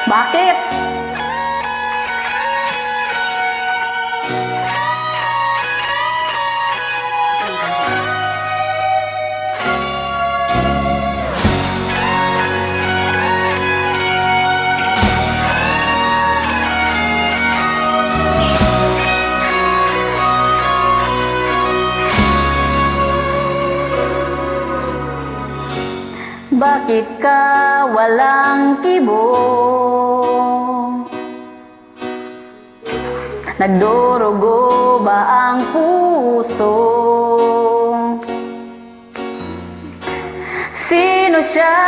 Bakit? Bakit ka walang kibo? Nagdurugo ba ang puso? Sino siya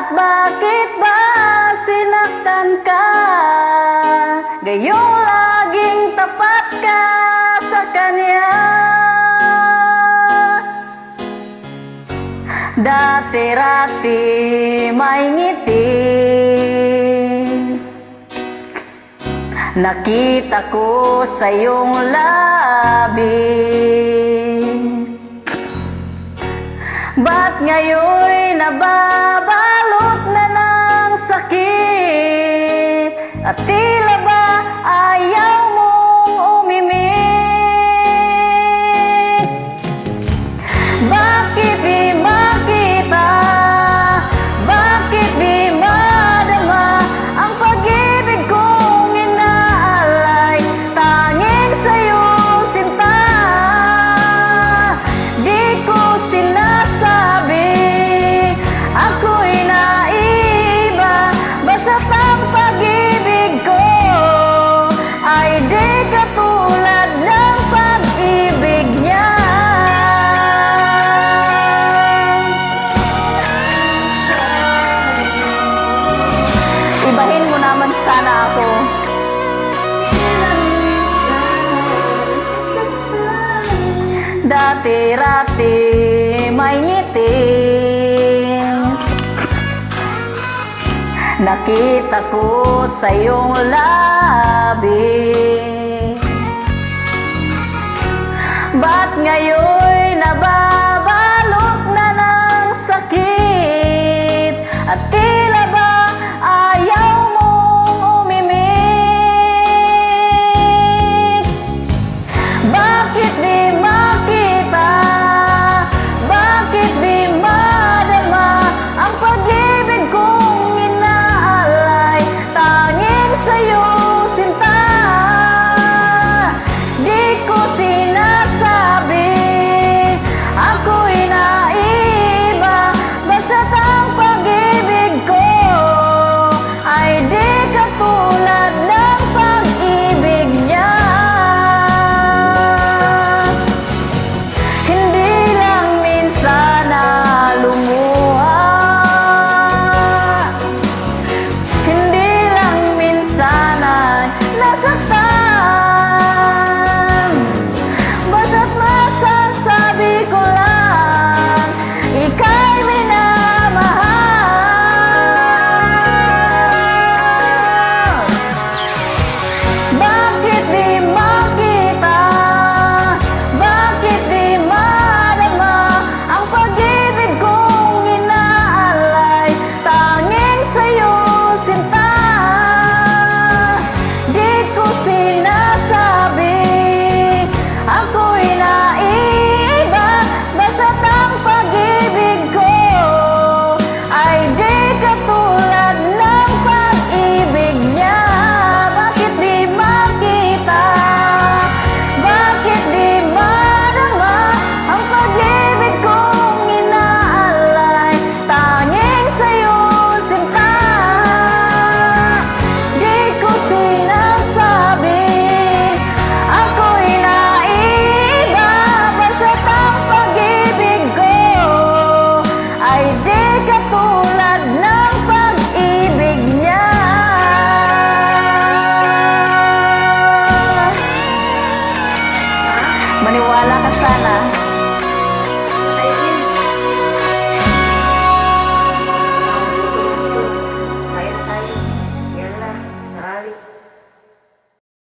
at bakit ba sinaktan ka? Gayong laging tapat ka sa kanya. Dati-rati may ngiti, nakita ko sa iyong labi. Ba't ngayon'y nababalot na ng sakit? At tila ba ayaw mong umimik? Bakit di makita? Bakit di madama ang pag-ibig kong inaalay? Tanging sa'yo sinta, di ko sinasabi ako'y naiba. Basta't ang pag-ibig ko ay di katulad ng pag-ibig niya. Ibahin mo naman sana ako. Dati-rati may ngiti, nakita ko sa iyong labi. Ba't ngayon'y nababalot na ng sakit? At tila ba ayaw mong umimik? Bakit di makita? Bakit di madama ang pag-ibig kong inaalay? Tanging sa'yo sinta, di ko sinasabi ako'y naiba. Basta't ang pag-ibig ko ay di katulad ng pag-ibig niya. Hindi lang minsan na lumuha, hindi lang minsan na nasaktan. Basta't masasabi ko lang, ika'y minamahal. Bakit di makita? Bakit di madama ang pag-ibig kong inaalay? Tanging sa'yo sinta, di ko sinasabi ako'y naiba. Basta't ang pag-ibig ko ay di katulad ng pag-ibig niya. Bakit di makita? Bakit di madama ang pag-ibig kong inaalay? Tanging sa'yo sinta, di ko sinasabi ako'y naiba. Basta't ang pag-ibig ko ay di katulad ng pag-ibig niya. Maniwala ka sana.